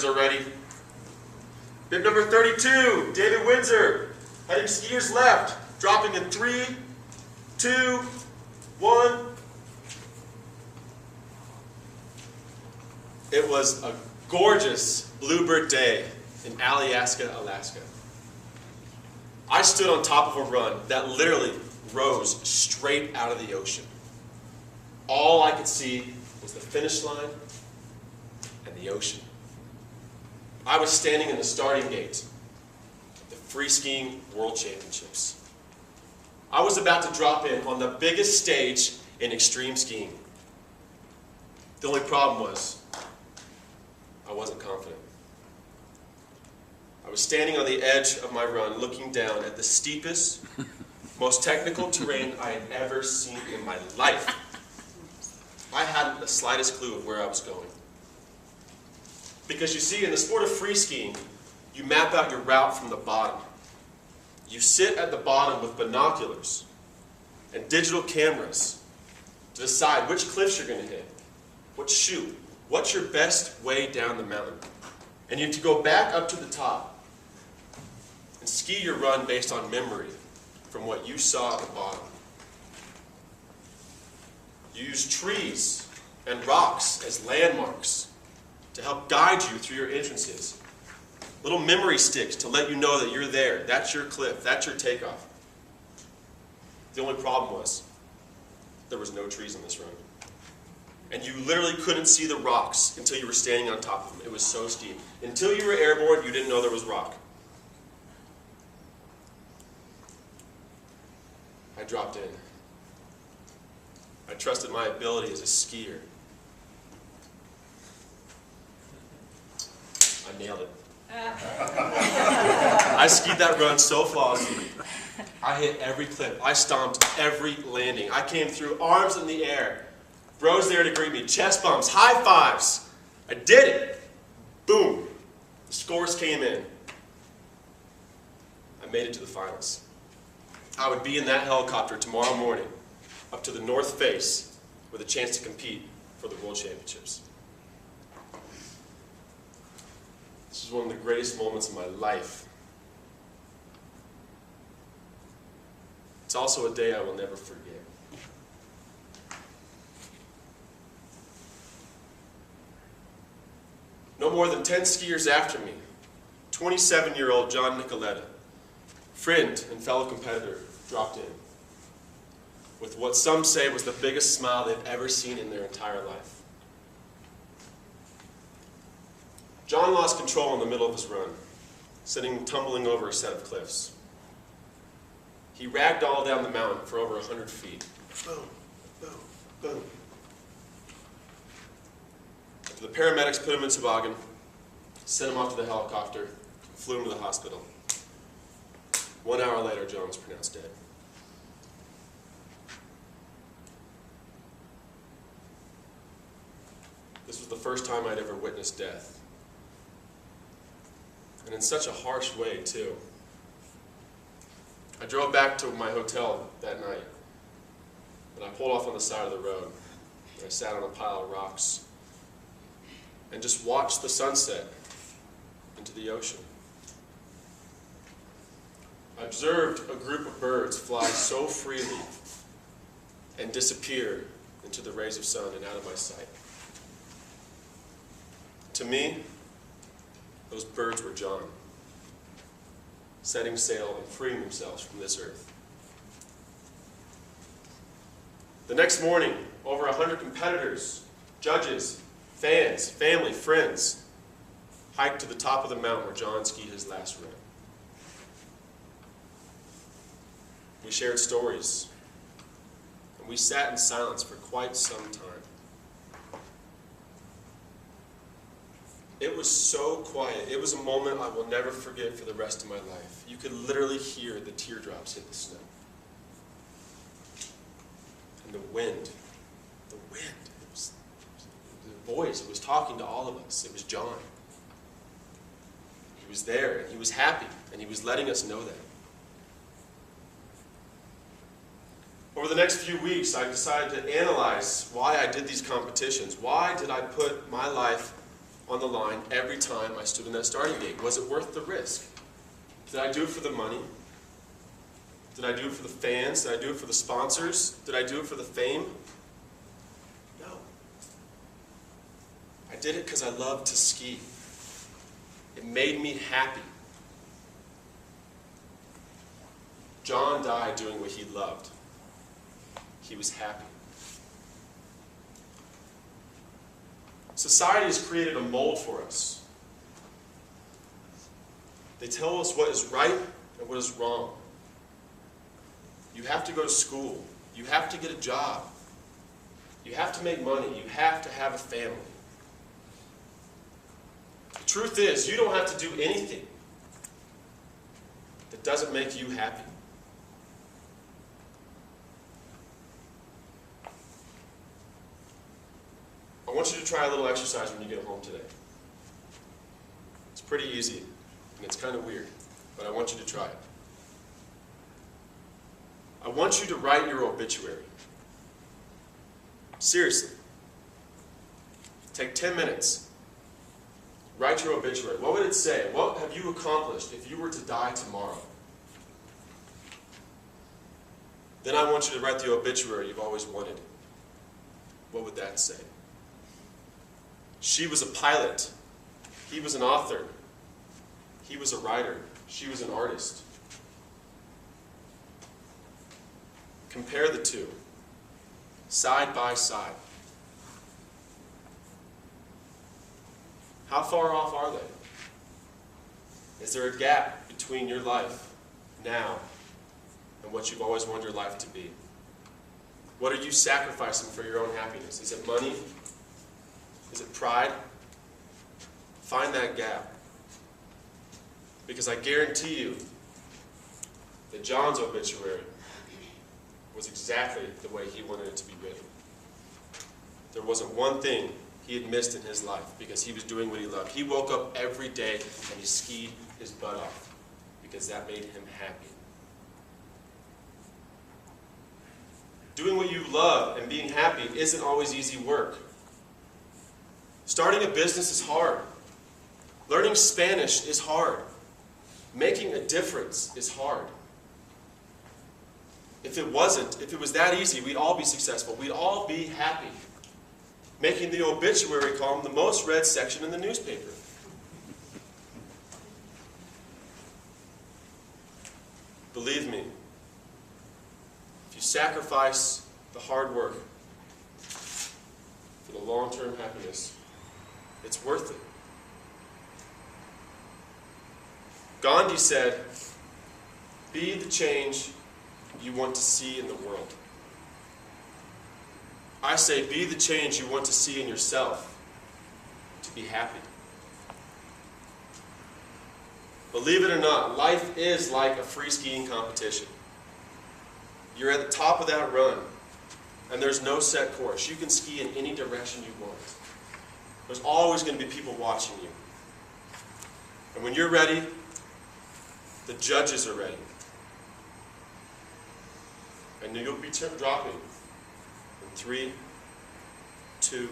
judges are ready. Bib number 32, David Wintzer, heading skiers left, dropping in 3, 2, 1. It was a gorgeous bluebird day in Alaska, Alaska. I stood on top of a run that literally rose straight out of the ocean. All I could see was the finish line and the ocean. I was standing in the starting gate of the Free Skiing World Championships. I was about to drop in on the biggest stage in extreme skiing. The only problem was, I wasn't confident. I was standing on the edge of my run looking down at the steepest, most technical terrain I had ever seen in my life. I hadn't the slightest clue of where I was going. Because you see, in the sport of free skiing, you map out your route from the bottom. You sit at the bottom with binoculars and digital cameras to decide which cliffs you're going to hit, what chute, what's your best way down the mountain. And you have to go back up to the top and ski your run based on memory from what you saw at the bottom. You use trees and rocks as landmarks to help guide you through your entrances. Little memory sticks to let you know that you're there. That's your cliff. That's your takeoff. The only problem was there was no trees on this run. And you literally couldn't see the rocks until you were standing on top of them. It was so steep. Until you were airborne, you didn't know there was rock. I dropped in. I trusted my ability as a skier. I nailed it. I skied that run so flawlessly. I hit every cliff. I stomped every landing. I came through arms in the air. Bros there to greet me. Chest bumps, high fives. I did it. Boom. The scores came in. I made it to the finals. I would be in that helicopter tomorrow morning up to the North Face with a chance to compete for the World Championships. This is one of the greatest moments of my life. It's also a day I will never forget. No more than 10 skiers after me, 27-year-old John Nicoletta, friend and fellow competitor, dropped in with what some say was the biggest smile they've ever seen in their entire life. John lost control in the middle of his run, tumbling over a set of cliffs. He ragdolled down the mountain for over 100 feet. Boom, boom, boom. The paramedics put him in toboggan, sent him off to the helicopter, flew him to the hospital. 1 hour later, John was pronounced dead. This was the first time I'd ever witnessed death. And in such a harsh way, too. I drove back to my hotel that night, and I pulled off on the side of the road. And I sat on a pile of rocks and just watched the sunset into the ocean. I observed a group of birds fly so freely and disappear into the rays of sun and out of my sight. To me, those birds were John, setting sail and freeing themselves from this earth. The next morning, over 100 competitors, judges, fans, family, friends, hiked to the top of the mountain where John skied his last run. We shared stories, and we sat in silence for quite some time. It was so quiet. It was a moment I will never forget for the rest of my life. You could literally hear the teardrops hit the snow. And the wind. It was the voice. It was talking to all of us. It was John. He was there, and he was happy, and he was letting us know that. Over the next few weeks, I decided to analyze why I did these competitions. Why did I put my life on the line every time I stood in that starting gate. Was it worth the risk? Did I do it for the money? Did I do it for the fans? Did I do it for the sponsors? Did I do it for the fame? No. I did it because I loved to ski. It made me happy. John died doing what he loved. He was happy. Society has created a mold for us. They tell us what is right and what is wrong. You have to go to school. You have to get a job. You have to make money. You have to have a family. The truth is, you don't have to do anything that doesn't make you happy. I want you to try a little exercise when you get home today. It's pretty easy, and it's kind of weird, but I want you to try it. I want you to write your obituary. Seriously. Take 10 minutes. Write your obituary. What would it say? What have you accomplished if you were to die tomorrow? Then I want you to write the obituary you've always wanted. What would that say? She was a pilot. He was an author. He was a writer. She was an artist. Compare the two, side by side. How far off are they? Is there a gap between your life now and what you've always wanted your life to be? What are you sacrificing for your own happiness? Is it money? Is it pride? Find that gap. Because I guarantee you that John's obituary was exactly the way he wanted it to be written. There wasn't one thing he had missed in his life because he was doing what he loved. He woke up every day and he skied his butt off because that made him happy. Doing what you love and being happy isn't always easy work. Starting a business is hard. Learning Spanish is hard. Making a difference is hard. If it was that easy, we'd all be successful. We'd all be happy. Making the obituary column the most read section in the newspaper. Believe me, if you sacrifice the hard work for the long-term happiness, it's worth it. Gandhi said, "Be the change you want to see in the world." I say, be the change you want to see in yourself to be happy. Believe it or not, life is like a free skiing competition. You're at the top of that run, and there's no set course. You can ski in any direction you want. There's always going to be people watching you. And when you're ready, the judges are ready. And you'll be dropping in 3, 2,